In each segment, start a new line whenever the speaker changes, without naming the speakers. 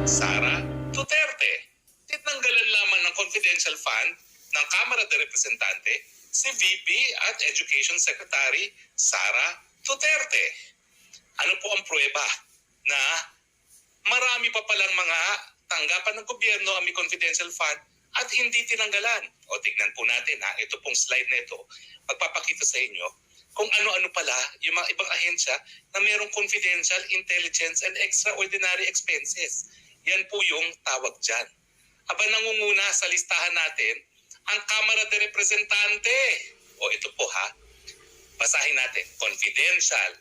Sara Duterte. Tinanggalan lamang ng confidential fund ng Kamara de Representante si VP at Education Secretary Sara Duterte. Ano po ang pruweba na marami pa palang mga tanggapan ng gobyerno ang may confidential fund at hindi tinanggalan? O tignan po natin ha, ito pong slide na ito, magpapakita sa inyo kung ano-ano pala yung mga ibang ahensya na mayroong confidential, intelligence, and extraordinary expenses. Yan po yung tawag dyan. Aba, nangunguna sa listahan natin ang Kamara de Representante. O ito po ha, basahin natin. Confidential,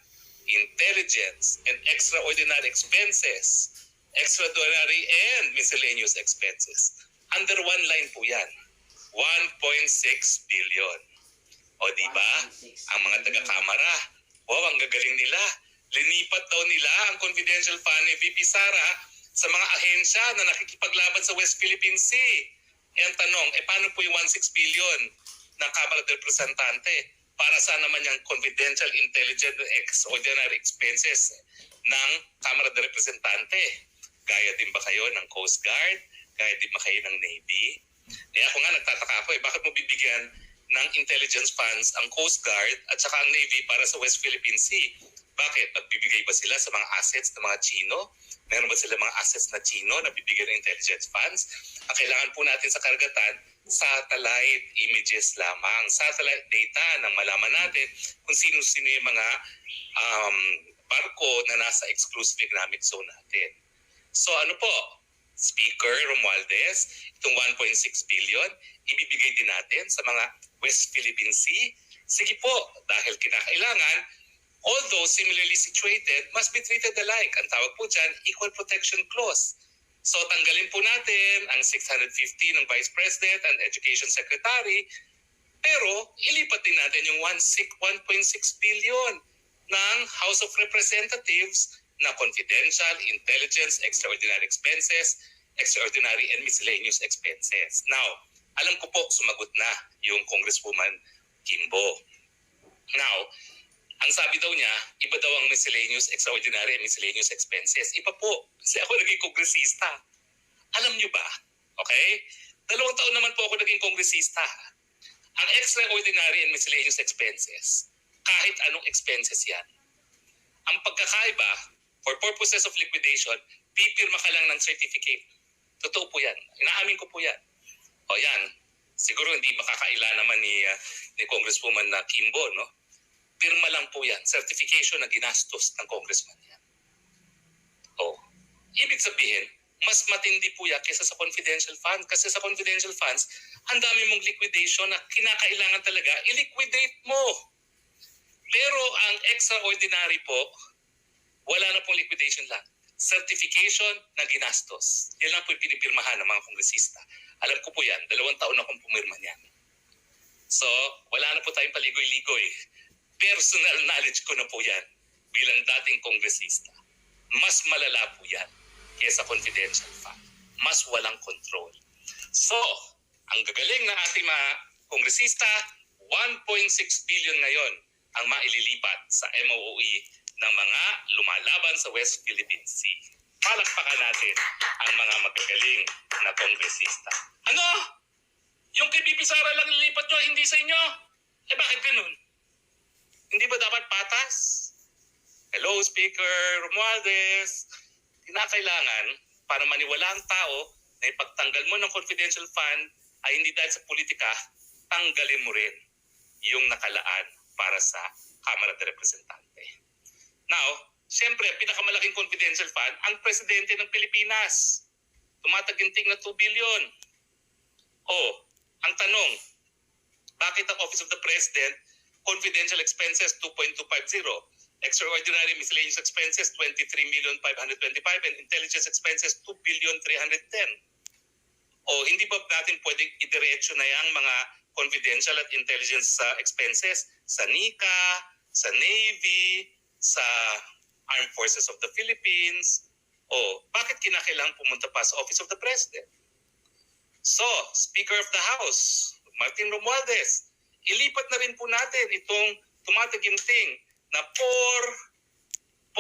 intelligence, and extraordinary expenses. Extraordinary and miscellaneous expenses. Under one line po yan. 1.6 billion. O di ba? Ang mga taga-kamara, wow, ang gagaling nila. Linipat daw nila ang confidential fund ni VP Sara sa mga ahensya na nakikipaglaban sa West Philippine Sea. E ang tanong, paano po yung 1.6 billion ng Kamara de Representante? Para saan naman yung confidential, intelligent, extraordinary expenses ng Kamara de Representante? Gaya din ba kayo ng Coast Guard? Gaya din ba kayo ng Navy? Ako nga nagtataka ako, bakit mo bibigyan ng intelligence funds ang Coast Guard at saka ang Navy para sa West Philippine Sea? Bakit? Magbibigay ba sila sa mga assets ng mga Chino? Meron ba sila mga assets na Chino na bibigyan ng intelligence funds? Ang kailangan po natin sa karagatan, satellite images lamang. Satellite data nang malaman natin kung sino-sino yung mga barko na nasa exclusive economic zone natin. So ano po? Speaker Romualdez, itong 1.6 billion, ibibigay din natin sa mga West Philippine Sea. Sige po, dahil kinakailangan, although similarly situated, must be treated alike. Ang tawag po dyan, Equal Protection Clause. So tanggalin po natin ang 650 ng Vice President and Education Secretary, pero ilipat din natin yung 1.6 billion ng House of Representatives na confidential, intelligence, extraordinary expenses, extraordinary and miscellaneous expenses. Now, alam ko po, sumagot na yung Congresswoman Kimbo. Now, ang sabi daw niya, iba daw ang miscellaneous, extraordinary and miscellaneous expenses. Iba po, kasi ako naging kongresista. Alam niyo ba? Okay? 2 taon naman po ako naging kongresista. Ang extraordinary and miscellaneous expenses, kahit anong expenses yan, ang pagkakaiba, for purposes of liquidation, pipirma ka lang ng certificate. Totoo po yan. Inaamin ko po yan. O yan, siguro hindi makakaila naman ni Congresswoman na Kimbo, no? Pirma lang po yan. Certification na ginastos ng congressman yan. O, ibig sabihin, mas matindi po yan kaysa sa confidential fund. Kasi sa confidential funds, ang dami mong liquidation na kinakailangan talaga, i-liquidate mo. Pero ang extraordinary po, wala na pong liquidation lang. Certification na ginastos. Yan lang po yung pinipirmahan ng mga kongresista. Alam ko po yan, 2 taon akong pumirma niyan. So, wala na po tayong paligoy-ligoy. Personal knowledge ko na po yan bilang dating kongresista. Mas malala po yan kaysa confidential fund. Mas walang control. So, ang gagaling ng ating mga kongresista, 1.6 billion ngayon ang maililipat sa MOOE ng mga lumalaban sa West Philippine Sea. Palakpakan natin ang mga magagaling na kongresista. Ano? Yung kay BP Sara lang nilipat nyo, hindi sa inyo? Bakit ganun? Hindi ba dapat patas? Hello, Speaker Romualdez. Kinakailangan, para maniwala ang tao na ipagtanggal mo ng confidential fund ay hindi dahil sa politika, tanggalin mo rin yung nakalaan para sa Kamara de Representante. Now, siyempre, pinakamalaking confidential fund, ang presidente ng Pilipinas. Tumataginting na 2 billion. Ang tanong, bakit ang Office of the President, confidential expenses 2.250, extraordinary miscellaneous expenses 23,525, and intelligence expenses 2,310? Hindi ba natin pwedeng idiretso na yung mga confidential at intelligence expenses sa NICA, sa Navy, sa Armed Forces of the Philippines? Bakit kinakailangan pumunta pa sa Office of the President? So, Speaker of the House, Martin Romualdez, ilipat na rin po natin itong tumataginting na 4.5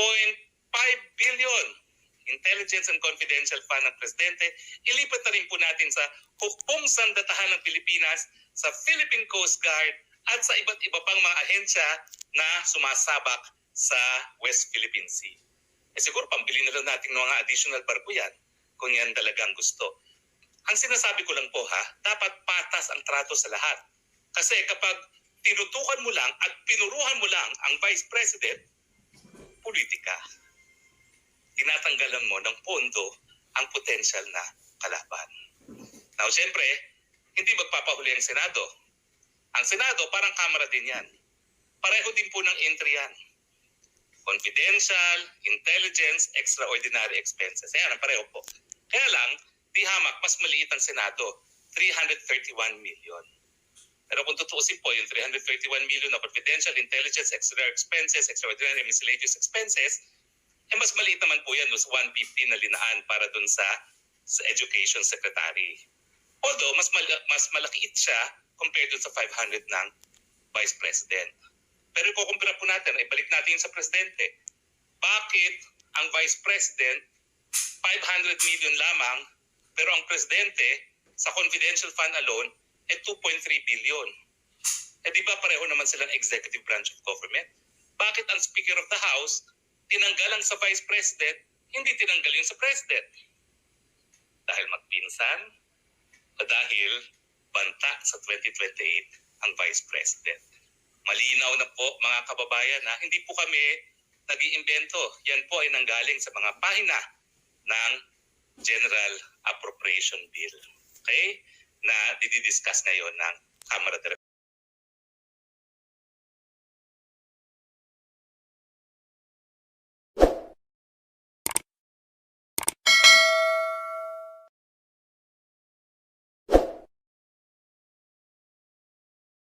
billion Intelligence and Confidential Fund ng Presidente, ilipat na rin po natin sa hukbong sandatahan ng Pilipinas, sa Philippine Coast Guard, at sa iba't iba pang mga ahensya na sumasabak sa West Philippine Sea. Siguro pambili na lang natin ng mga additional barko yan kung yan talagang gusto. Ang sinasabi ko lang po dapat patas ang trato sa lahat. Kasi kapag tinutukan mo lang at pinuruhan mo lang ang Vice President, politika. Tinatanggalan mo ng pondo ang potential na kalaban. Now, siyempre, hindi magpapahuli ang Senado. Ang Senado, parang Kamara din yan. Pareho din po ng entry yan. Confidential, intelligence, extraordinary expenses. Ayan, pareho po. Kaya lang, di hamak, mas maliit ang Senado. 331 million. Pero kung tutuusin po, yung 331 million na confidential, intelligence, extra expenses, extraordinary miscellaneous expenses, mas maliit naman po yan sa 150 na linaan para dun sa Education Secretary. Although, mas malakiit siya compared dun sa 500 ng Vice President. Pero kukumpira po natin, ibalik natin sa Presidente. Bakit ang Vice President 500 million lamang, pero ang Presidente sa confidential fund alone 2.3 billion. Di ba pareho naman silang executive branch of government? Bakit ang Speaker of the House tinanggalan sa Vice President, hindi tinanggal yung sa President? Dahil magpinsan o dahil banta sa 2028 ang Vice President? Malinaw na po mga kababayan na hindi po kami nag-iimbento. Yan po ay nanggaling sa mga pahina ng General Appropriation Bill. Okay? Na didiscuss ngayon ng Kamara de